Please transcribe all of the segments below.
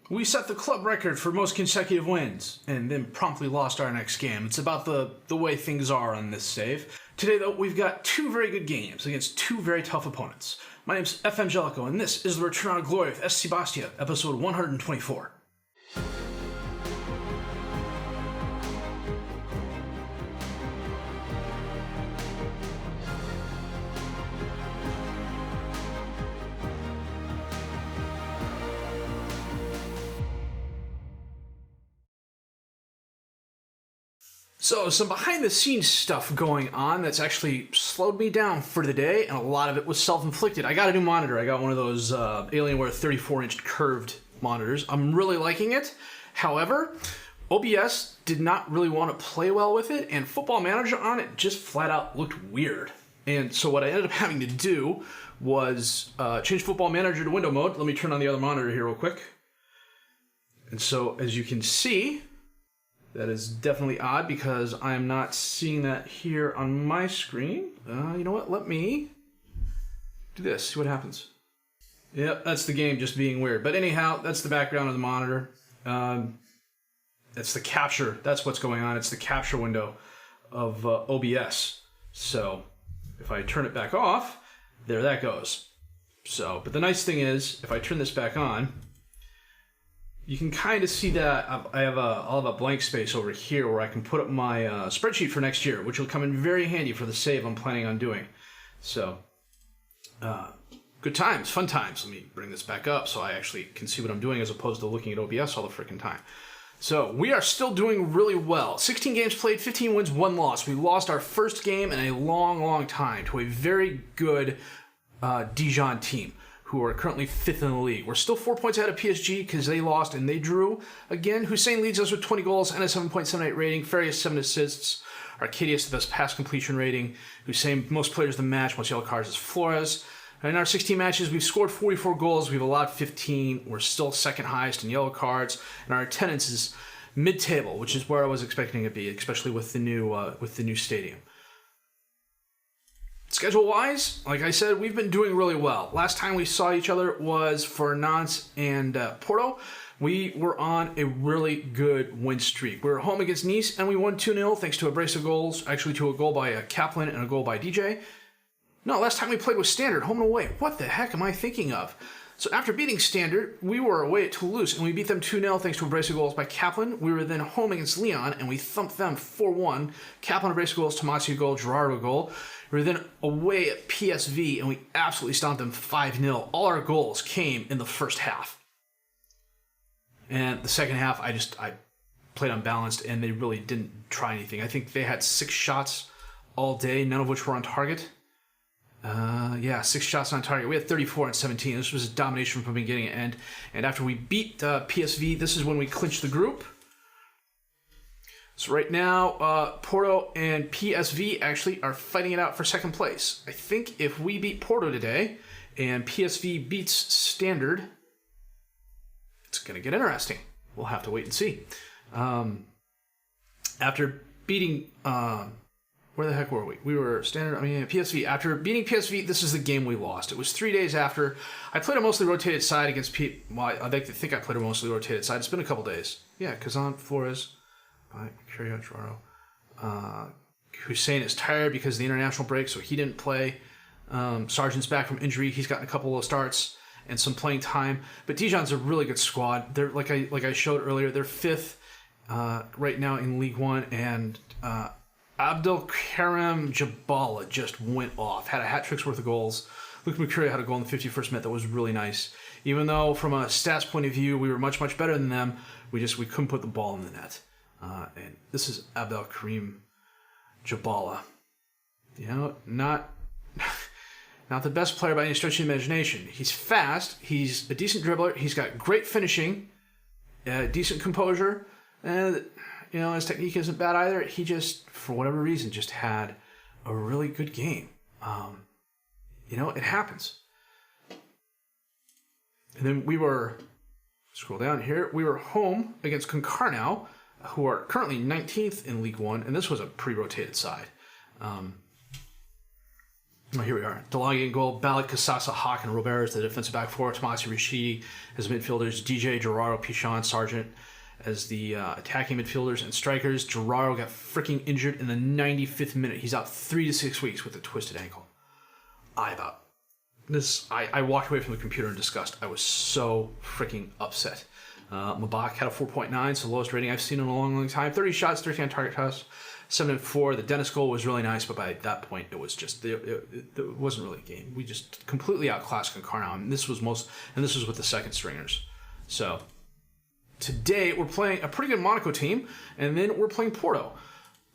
We set the club record for most consecutive wins, and then promptly lost our next game. It's about the way things are on this save. Today, though, we've got two very good games against two very tough opponents. My name's FM19, and this is the Return on Gloria with SC Bastia, episode 124. So, some behind-the-scenes stuff going on that's actually slowed me down for the day, and a lot of it was self-inflicted. I got a new monitor. I got one of those Alienware 34-inch curved monitors. I'm really liking it. However, OBS did not really want to play well with it, and Football Manager on it just flat-out looked weird. And so what I ended up having to do was change Football Manager to window mode. Let me turn on the other monitor here real quick. And so, as you can see, that is definitely odd because I'm not seeing that here on my screen. You know what? Let me do this. See what happens. Yep, that's the game just being weird. But anyhow, that's the background of the monitor. It's the capture. That's what's going on. It's the capture window of OBS. So if I turn it back off, there that goes. So, but the nice thing is, if I turn this back on, you can kind of see that I'll have a blank space over here where I can put up my spreadsheet for next year, which will come in very handy for the save I'm planning on doing. So, good times, fun times. Let me bring this back up so I actually can see what I'm doing as opposed to looking at OBS all the freaking time. So, we are still doing really well. 16 games played, 15 wins, 1 loss. We lost our first game in a long, long time to a very good Dijon team, who are currently 5th in the league. We're still 4 points ahead of PSG because they lost and they drew. Again, Hussein leads us with 20 goals and a 7.78 rating. Farias 7 assists. Arcadius the best pass completion rating. Hussein most players of the match, most yellow cards is Flores. In our 16 matches, we've scored 44 goals. We've allowed 15. We're still second highest in yellow cards. And our attendance is mid-table, which is where I was expecting it to be, especially with the new stadium. Schedule-wise, like I said, we've been doing really well. Last time we saw each other was for Nantes and Porto. We were on a really good win streak. We were home against Nice, and we won 2-0 thanks to a brace of goals. Actually, to a goal by Kaplan and a goal by DJ. No, last time we played was Standard, home and away. What the heck am I thinking of? So after beating Standard, we were away at Toulouse, and we beat them 2-0 thanks to a brace of goals by Kaplan. We were then home against Lyon, and we thumped them 4-1. Kaplan a brace of goals, Tomasi a goal, Gerardo a goal. We were then away at PSV, and we absolutely stomped them 5-0. All our goals came in the first half. And the second half, I played unbalanced, and they really didn't try anything. I think they had 6 shots all day, none of which were on target. 6 shots on target. We had 34 and 17. This was a domination from beginning to end. And after we beat PSV, this is when we clinched the group. So right now, Porto and PSV actually are fighting it out for second place. I think if we beat Porto today and PSV beats Standard, it's going to get interesting. We'll have to wait and see. After beating... where the heck were we? We were PSV. After beating PSV, this is the game we lost. It was 3 days after. I played a mostly rotated side against I like to think I played a mostly rotated side. It's been a couple days. Yeah, Kazan, Flores, Curio, Gerardo. Hussein is tired because of the international break, so he didn't play. Sargent's back from injury. He's gotten a couple of starts and some playing time. But Dijon's a really good squad. They're like I showed earlier. They're 5th right now in Ligue 1, and Abdelkarim Jabala just went off. Had a hat trick's worth of goals. Luke Mercurio had a goal in the 51st minute that was really nice. Even though from a stats point of view we were much, much better than them, we couldn't put the ball in the net. And this is Abdelkarim Jabala. You know, not the best player by any stretch of the imagination. He's fast. He's a decent dribbler. He's got great finishing, decent composure, and his technique isn't bad either. He just, for whatever reason, just had a really good game. It happens. And then scroll down here, we were home against Concarneau, who are currently 19th in League One, and this was a pre-rotated side. Oh, here we are. Delaney in goal, Balak, Casasa, Hawk, and Robert as the defensive back four. Tomasi Rashidi as midfielders. DJ, Gerardo, Pichon, Sargent as the attacking midfielders and strikers. Gerardo got freaking injured in the 95th minute. He's out 3 to 6 weeks with a twisted ankle. I walked away from the computer in disgust. I was so freaking upset. Mabak had a 4.9, so the lowest rating I've seen in a long, long time. 30 shots, 13 on target toss, 7-4. The Dennis goal was really nice, but by that point, it was just it wasn't really a game. We just completely outclassed Concarneau, and this was with the second stringers. So today we're playing a pretty good Monaco team, and then we're playing Porto.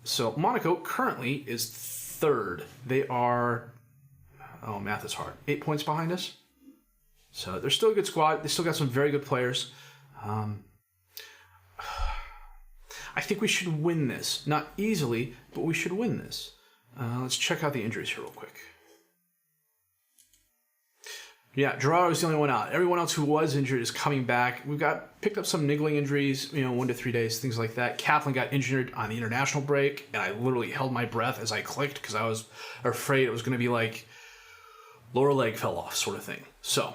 So Monaco currently is third. They are, math is hard, 8 points behind us. So they're still a good squad. They still got some very good players. I think we should win this. Not easily, but we should win this. Let's check out the injuries here real quick. Yeah, Gerardo is the only one out. Everyone else who was injured is coming back. We've picked up some niggling injuries, 1 to 3 days, things like that. Kaplan got injured on the international break, and I literally held my breath as I clicked because I was afraid it was going to be like lower leg fell off sort of thing. So,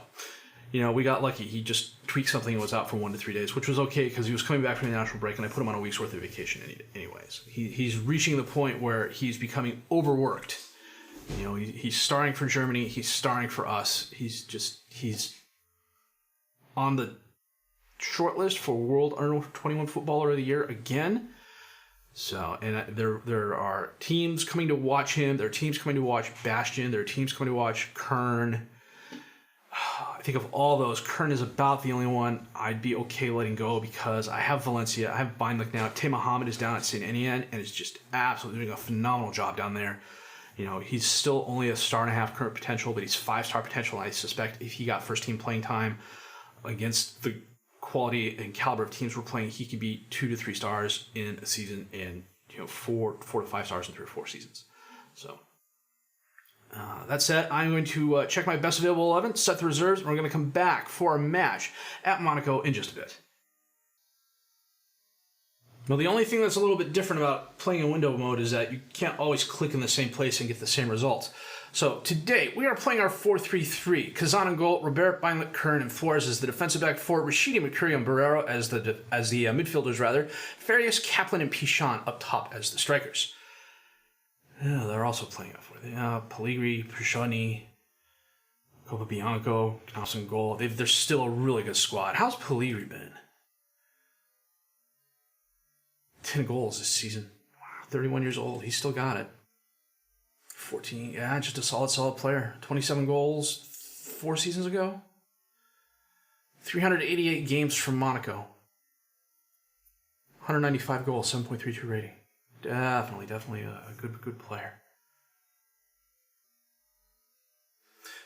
we got lucky. He just tweaked something and was out for 1 to 3 days, which was okay because he was coming back from the national break, and I put him on a week's worth of vacation anyways. He's reaching the point where he's becoming overworked. He's starring for Germany. He's starring for us. He's on the short list for World Under-21 Footballer of the Year again. So, and there are teams coming to watch him. There are teams coming to watch Bastia. There are teams coming to watch Kern. I think of all those, Kern is about the only one I'd be okay letting go because I have Valencia, I have Bindlick now. Tay Mohammed is down at St. Etienne and is just absolutely doing a phenomenal job down there. He's still only a star and a half current potential, but he's 5-star potential. And I suspect if he got first team playing time against the quality and caliber of teams we're playing, he could be 2 to 3 stars in a season and 4 to 5 stars in 3 or 4 seasons. So that said, I'm going to check my best available 11, set the reserves, and we're going to come back for a match at Monaco in just a bit. Now, the only thing that's a little bit different about playing in window mode is that you can't always click in the same place and get the same results. So today, we are playing our 4-3-3. Kazan in goal, Robert, Beinlich, Kern, and Flores as the defensive back four, Rashidi, McCurry, and Barrero as the midfielders, Farias, Kaplan, and Pichon up top as the strikers. Yeah, they're also playing up for Pellegrini, Priscioni, Copa Bianco, Knauss in goal. They're still a really good squad. How's Pellegrini been? 10 goals this season. Wow, 31 years old. He's still got it. 14. Yeah, just a solid player. 27 goals 4 seasons ago. 388 games from Monaco. 195 goals, 7.32 rating. Definitely a good player.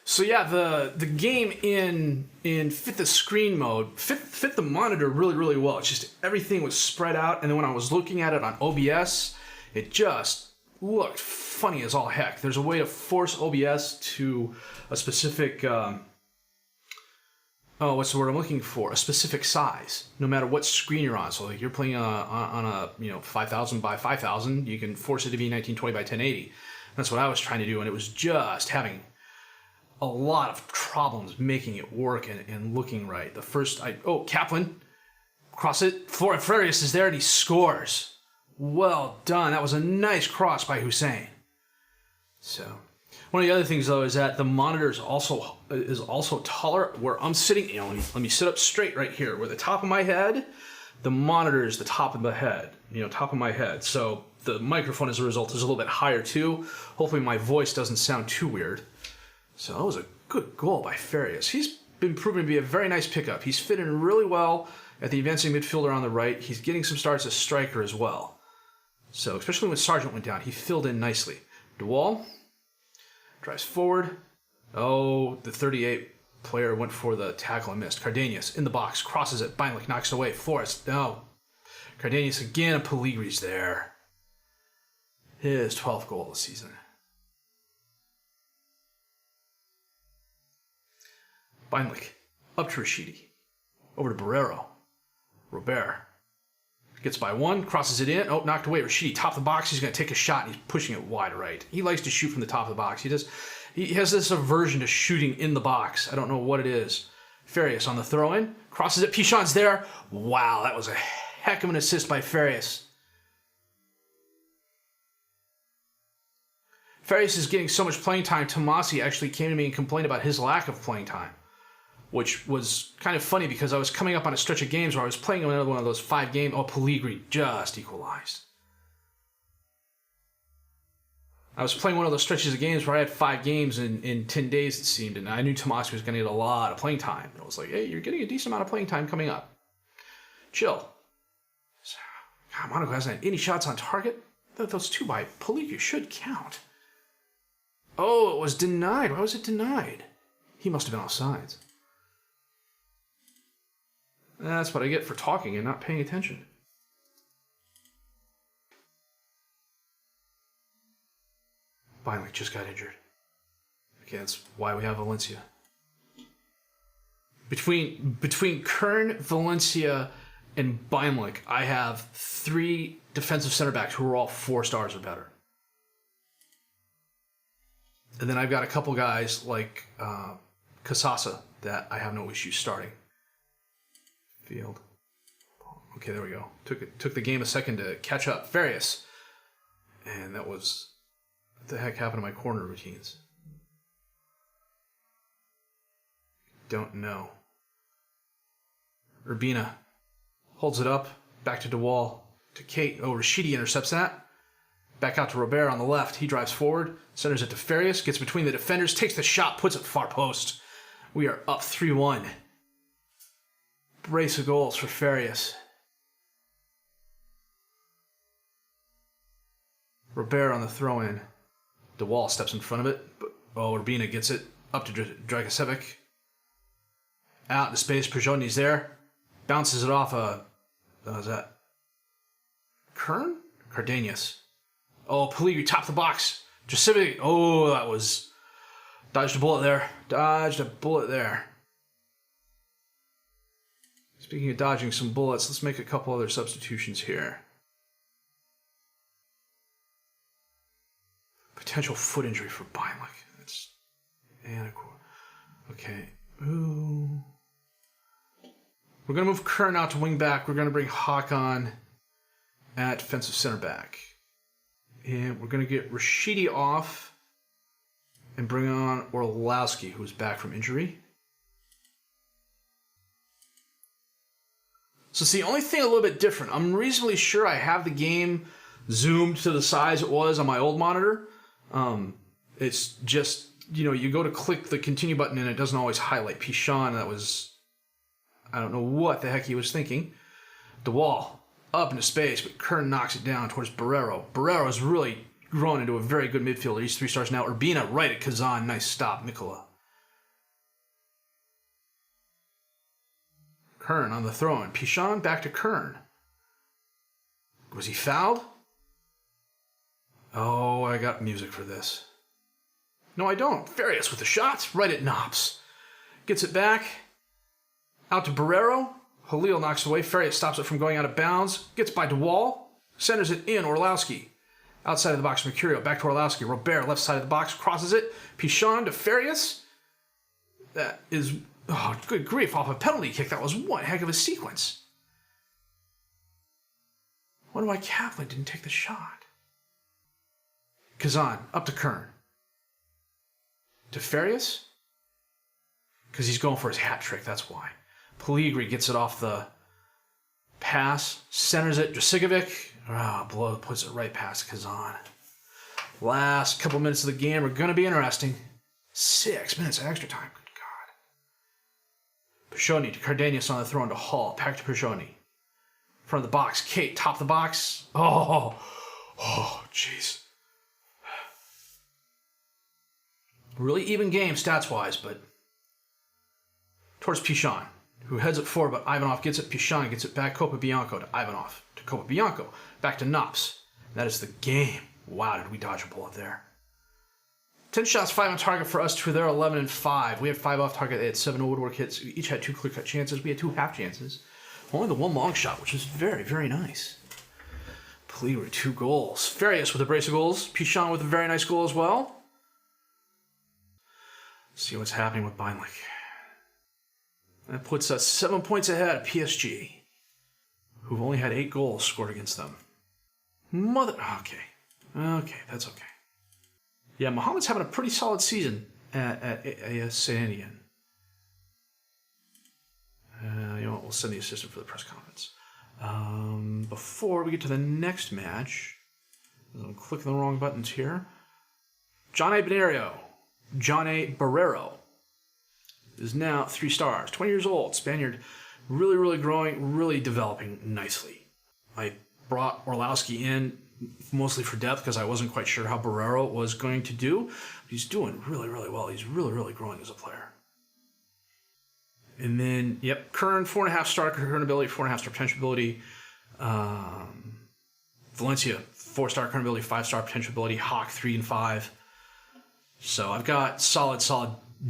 So yeah, the game in fit the screen mode fit the monitor really well. It's just everything was spread out, and then when I was looking at it on OBS, it just looked funny as all heck. There's a way to force OBS to a specific what's the word I'm looking for? A specific size, no matter what screen you're on. So like you're playing on a 5,000 by 5,000, you can force it to be 1920 by 1080. That's what I was trying to do, and it was just having a lot of problems making it work and looking right. The first, Kaplan, cross it. Farias is there and he scores. Well done. That was a nice cross by Hussein. So, one of the other things though is that the monitor is also taller where I'm sitting. Let me sit up straight right here, where the top of my head, the monitor is the top of the head. Top of my head. So the microphone, as a result, is a little bit higher too. Hopefully my voice doesn't sound too weird. So that was a good goal by Farias. He's been proven to be a very nice pickup. He's fit in really well at the advancing midfielder on the right. He's getting some starts as striker as well. So especially when Sargent went down, he filled in nicely. DeWall drives forward. The 38 player went for the tackle and missed. Cardenas in the box, crosses it. Beinlich knocks it away. Flores, no. Cardenas again, and Pellegrini's there. His 12th goal of the season. Beinlich, up to Rashidi, over to Barrero, Robert, gets by one, crosses it in, knocked away, Rashidi, top of the box, he's going to take a shot, and he's pushing it wide right. He likes to shoot from the top of the box, he does, He has this aversion to shooting in the box. I don't know what it is. Farias on the throw-in. Crosses it. Pichon's there. Wow, that was a heck of an assist by Farias. Farias is getting so much playing time. Tomasi actually came to me and complained about his lack of playing time, which was kind of funny because I was coming up on a stretch of games where I was playing another one of those 5 games. Oh, Pellegrini just equalized. I was playing one of those stretches of games where I had 5 games in 10 days, it seemed, and I knew Tomasi was going to get a lot of playing time. And I was like, hey, you're getting a decent amount of playing time coming up. Chill. God, Monaco hasn't had any shots on target. Those 2 by Pellegrini should count. Oh, it was denied. Why was it denied? He must have been offsides. That's what I get for talking and not paying attention. Finally, just got injured. Okay, that's why we have Valencia. Between Kern, Valencia, and Beinlich, I have 3 defensive center backs who are all 4 stars or better. And then I've got a couple guys like Casasa that I have no issue starting. Field. Okay, there we go. Took the game a second to catch up. Farias. And that was... What the heck happened to my corner routines? Don't know. Urbina holds it up. Back to DeWall. To Kate. Oh, Rashidi intercepts that. Back out to Robert on the left. He drives forward. Centers it to Farias. Gets between the defenders. Takes the shot. Puts it far post. We are up 3-1. Brace of goals for Farias. Robert on the throw-in. DeWall steps in front of it. Oh, Urbina gets it. Up to Dragicevic. Out into space. Pajotni's there. Bounces it off is that Kern? Cardenas. Oh, Pellegrini, top the box. Dragicevic. Oh, that was... Dodged a bullet there. Speaking of dodging some bullets, let's make a couple other substitutions here. Potential foot injury for Beinlich. That's... Okay. Ooh. We're going to move Kern out to wing back. We're going to bring Hawk on at defensive center back. And we're going to get Rashidi off and bring on Orlowski, who's back from injury. So it's the only thing a little bit different. I'm reasonably sure I have the game zoomed to the size it was on my old monitor. It's just, you go to click the continue button and it doesn't always highlight. Pichon, that was... I don't know what the heck he was thinking. DeWall, up into space, but Kern knocks it down towards Barrero. Barrero's really grown into a very good midfielder. He's 3 stars now. Urbina right at Kazan. Nice stop, Mikola. Kern on the throw-in. Pichon back to Kern. Was he fouled? Oh, I got music for this. No, I don't. Farias with the shots. Right at Knops. Gets it back. Out to Barrero. Halil knocks it away. Farias stops it from going out of bounds. Gets by DeWall. Centers it in. Orlowski. Outside of the box, Mercurio. Back to Orlowski. Robert, left side of the box. Crosses it. Pichon to Farias. That is... Oh, good grief. Off a penalty kick. That was one heck of a sequence. Wonder why Kaplan didn't take the shot. Kazan. Up to Kern. To Farias. Because he's going for his hat trick. That's why. Pellegrini gets it off the pass, centers it. Dragicevic, blow, puts it right past Kazan. Last couple minutes of the game are going to be interesting. 6 minutes of extra time. Good God. Pashoni to Cardenas on the throw into Hall. Back to Pashoni. Front of the box. Kate, top of the box. Oh, jeez. Really even game stats-wise, but towards Pichon, who heads it forward, but Ivanov gets it. Pichon gets it back. Copa-Bianco to Ivanov. To Copa-Bianco. Back to Knops. That is the game. Wow, did we dodge a bullet there. 10 shots, 5 on target for us two. They're 11 and 5. We had 5 off target. They had 7 woodwork hits. We each had 2 clear-cut chances. We had 2 half chances. Only the 1 long shot, which was very, very nice. Pellegrini, 2 goals. Farias with a brace of goals. Pichon with a very nice goal as well. See what's happening with Beinlich. That puts us 7 points ahead of PSG, who've only had 8 goals scored against them. Okay, that's okay. Yeah, Mohamed's having a pretty solid season at AS Sandian. You know what? We'll send the assistant for the press conference. Before we get to the next match, I'm clicking the wrong buttons here. John A. Barrero is now 3 stars, 20 years old, Spaniard, really, really growing, really developing nicely. I brought Orlowski in mostly for depth because I wasn't quite sure how Barrero was going to do. He's doing really, really well. He's really, really growing as a player. And then, Kern, 4.5 star current ability, 4.5 star potential ability. Valencia, 4-star current ability, 5-star potential ability. Hawk, 3 and 5. So I've got solid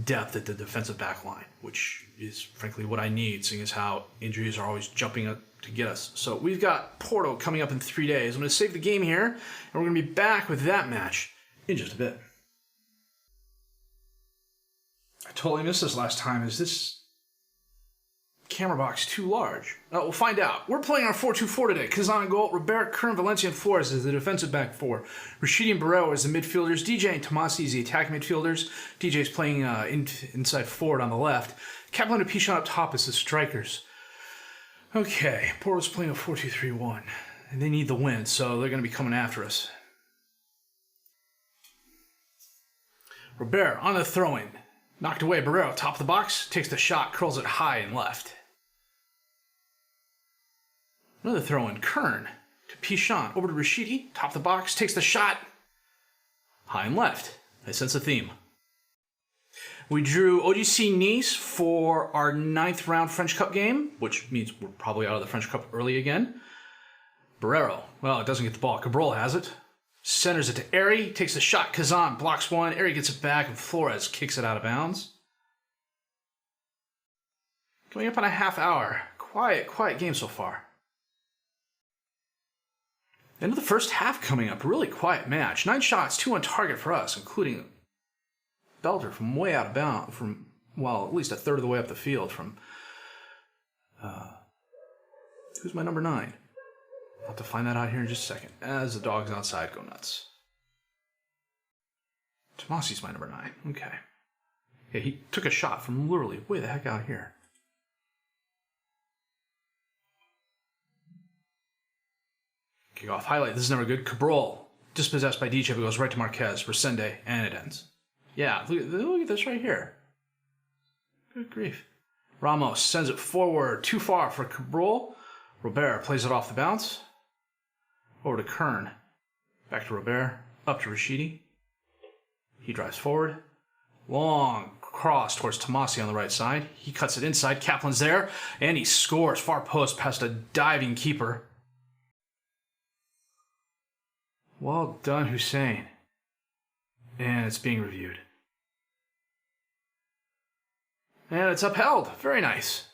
depth at the defensive back line, which is frankly what I need, seeing as how injuries are always jumping up to get us. So we've got Porto coming up in 3 days. I'm going to save the game here, and we're going to be back with that match in just a bit. I totally missed this last time. Is this camera box too large? We'll find out. We're playing our 4-2-4 today. Kazan in goal, Robert, Kern, Valencia, and Flores as the defensive back 4. Rashidi and Barrero as the midfielders. DJ and Tomasi as the attacking midfielders. DJ's playing inside forward on the left. Kaplan and Pichon up top as the strikers. Okay, Porto's playing a 4-2-3-1. And they need the win, so they're going to be coming after us. Robert on the throw-in. Knocked away. Barrero, top of the box, takes the shot, curls it high and left. Another throw-in. Kern to Pichon. Over to Rashidi. Top of the box. Takes the shot. High and left. I sense a theme. We drew OGC Nice for our 9th round French Cup game, which means we're probably out of the French Cup early again. Barrero. Well, it doesn't get the ball. Cabral has it. Centers it to Airy. Takes the shot. Kazan blocks one. Airy gets it back, and Flores kicks it out of bounds. Coming up on a half hour. Quiet game so far. End of the first half coming up. Really quiet match. 9 shots, 2 on target for us, including Belter from way out of bounds, from, well, at least a third of the way up the field from, who's my number 9? I'll have to find that out here in just a second, as the dogs outside go nuts. Tomasi's my number 9. Okay. Yeah, he took a shot from literally way the heck out here. Kickoff highlight. This is never good. Cabral, dispossessed by DJ, but goes right to Marquez, Resende, and it ends. Yeah, look at this right here. Good grief. Ramos sends it forward, too far for Cabral. Robert plays it off the bounce. Over to Kern. Back to Robert. Up to Rashidi. He drives forward. Long cross towards Tomasi on the right side. He cuts it inside. Kaplan's there, and he scores. Far post past a diving keeper. Well done, Hussein. And it's being reviewed. And it's upheld. Very nice.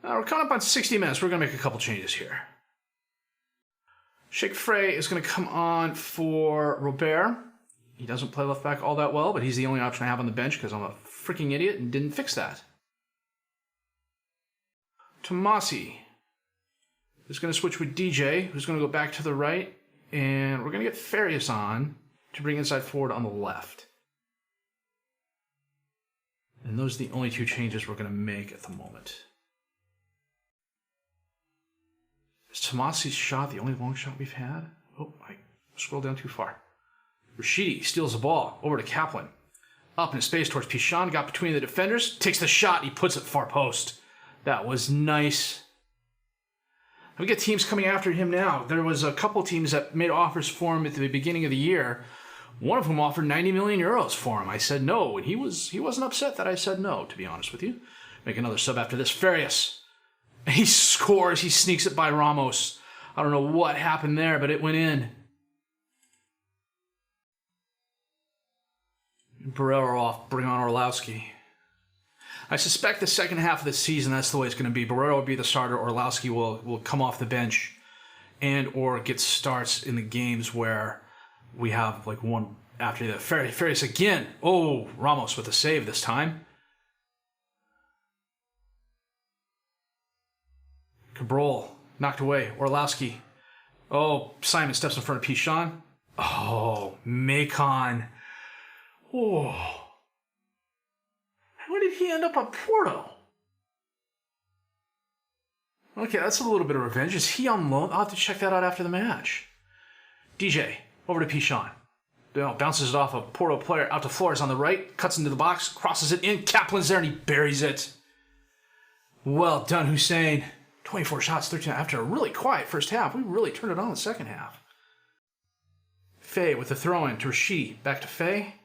Now we're coming up on 60 minutes. We're going to make a couple changes here. Sheikh Frey is going to come on for Robert. He doesn't play left back all that well, but he's the only option I have on the bench because I'm a freaking idiot and didn't fix that. Tomasi is going to switch with DJ, who's going to go back to the right, and we're going to get Farias on to bring inside forward on the left. And those are the only 2 changes we're going to make at the moment. Is Tomasi's shot the only long shot we've had? Oh, I scrolled down too far. Rashidi steals the ball over to Kaplan. Up in space towards Pichon, got between the defenders, takes the shot, he puts it far post. That was nice. We get teams coming after him now. There was a couple teams that made offers for him at the beginning of the year. One of them offered 90 million euros for him. I said no, and he wasn't upset that I said no, to be honest with you. Make another sub after this. Farias. He scores. He sneaks it by Ramos. I don't know what happened there, but it went in. Barrero off. Bring on Orlowski. I suspect the second half of the season, that's the way it's going to be. Barrero will be the starter. Orlowski will come off the bench and or get starts in the games where we have like one After the Farias again. Oh, Ramos with a save this time. Cabral knocked away. Orlowski. Oh, Simon steps in front of Pichon. Oh, Macon. Oh. How did he end up on Porto? Okay, that's a little bit of revenge. Is he on loan? I'll have to check that out after the match. DJ, over to Pichon. Bounces it off a Porto player out to Flores on the right, cuts into the box, crosses it in. Kaplan's there and he buries it. Well done, Hussein. 24 shots, 13 after a really quiet first half. We really turned it on in the second half. Faye with the throw-in to Rashidi. Back to Faye.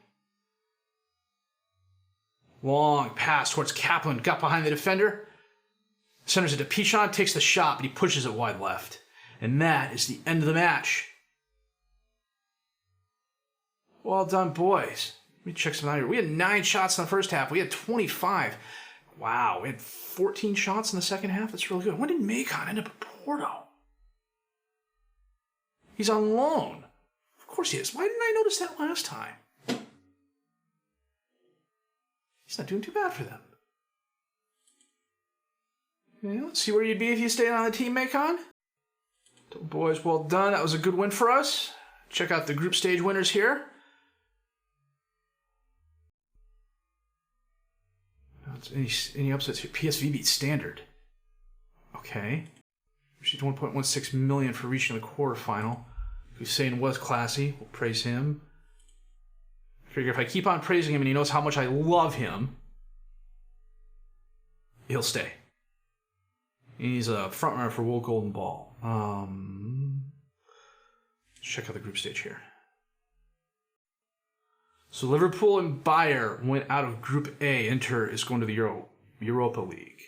Long pass towards Kaplan. Got behind the defender. Centers it to Pichon. Takes the shot, but he pushes it wide left. And that is the end of the match. Well done, boys. Let me check some out here. We had 9 shots in the first half. We had 25. Wow, we had 14 shots in the second half. That's really good. When did Macon end up at Porto? He's on loan. Of course he is. Why didn't I notice that last time? He's not doing too bad for them. Okay, let's see where you'd be if you stayed on the team, Macon. So, boys, well done. That was a good win for us. Check out the group stage winners here. Any upsets here? PSV beat Standard. Okay. Received 1.16 million for reaching the quarterfinal. Hussein was classy. We'll praise him. I figure if I keep on praising him and he knows how much I love him, he'll stay. He's a front runner for World Golden Ball. Let's check out the group stage here. So Liverpool and Bayer went out of Group A. Inter is going to the Europa League.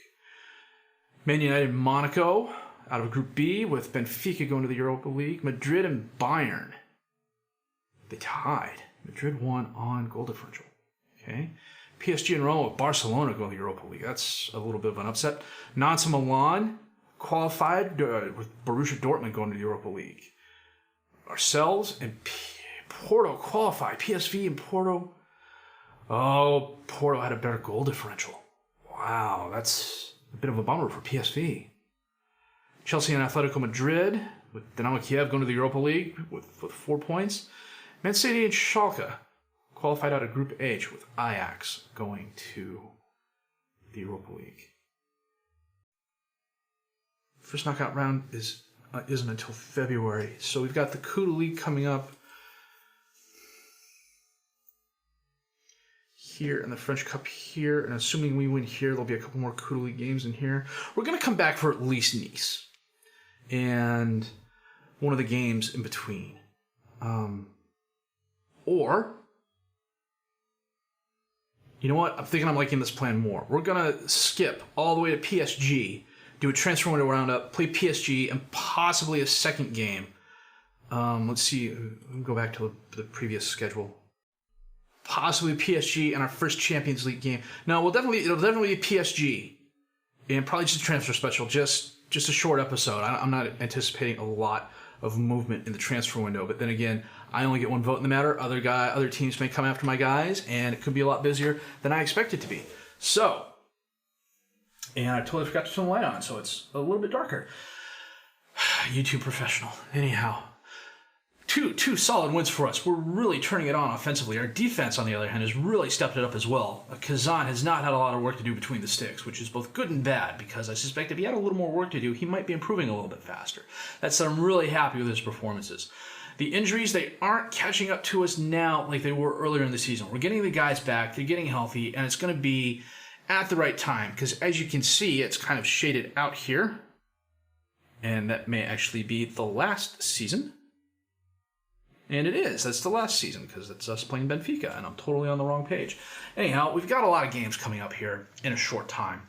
Man United and Monaco out of Group B with Benfica going to the Europa League. Madrid and Bayern. They tied. Madrid won on goal differential. Okay. PSG and Roma with Barcelona going to the Europa League. That's a little bit of an upset. Nantes and Milan qualified with Borussia Dortmund going to the Europa League. Ourselves and Porto qualified. PSV and Porto. Oh, Porto had a better goal differential. Wow, that's a bit of a bummer for PSV. Chelsea and Atletico Madrid with Dynamo Kiev going to the Europa League with 4 points. Man City and Schalke qualified out of Group H with Ajax going to the Europa League. First knockout round isn't until February, so we've got the Kudu League coming up here and the French Cup here, and assuming we win here, there'll be a couple more Kudu League games in here. We're going to come back for at least Nice and one of the games in between. Or, you know what? I'm thinking I'm liking this plan more. We're going to skip all the way to PSG, do a transfer window roundup, play PSG, and possibly a second game. Let's see. We'll go back to the previous schedule. Possibly PSG and our first Champions League game. No, it'll definitely be PSG, and probably just a transfer special, just a short episode. I'm not anticipating a lot of movement in the transfer window, but then again, I only get one vote in the matter. Other teams may come after my guys, and it could be a lot busier than I expect it to be. So, and I totally forgot to turn the light on, so it's a little bit darker. YouTube professional. Anyhow. Two solid wins for us. We're really turning it on offensively. Our defense, on the other hand, has really stepped it up as well. Kazan has not had a lot of work to do between the sticks, which is both good and bad, because I suspect if he had a little more work to do, he might be improving a little bit faster. That said, I'm really happy with his performances. The injuries, they aren't catching up to us now like they were earlier in the season. We're getting the guys back, they're getting healthy, and it's going to be at the right time, because as you can see, it's kind of shaded out here, and that may actually be the last season. And it is. That's the last season because it's us playing Benfica, and I'm totally on the wrong page. Anyhow, we've got a lot of games coming up here in a short time.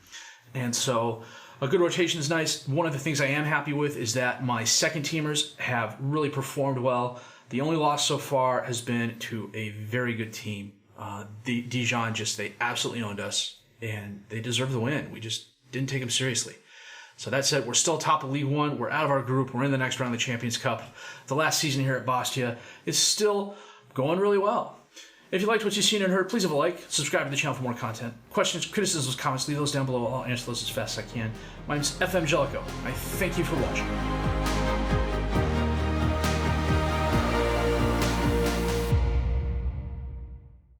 And so a good rotation is nice. One of the things I am happy with is that my second teamers have really performed well. The only loss so far has been to a very good team. Dijon they absolutely owned us, and they deserve the win. We just didn't take them seriously. So that said, we're still top of League One. We're out of our group. We're in the next round of the Champions Cup. The last season here at Bastia is still going really well. If you liked what you've seen and heard, please leave a like, subscribe to the channel for more content. Questions, criticisms, comments, leave those down below. I'll answer those as fast as I can. My name's FM19. I thank you for watching.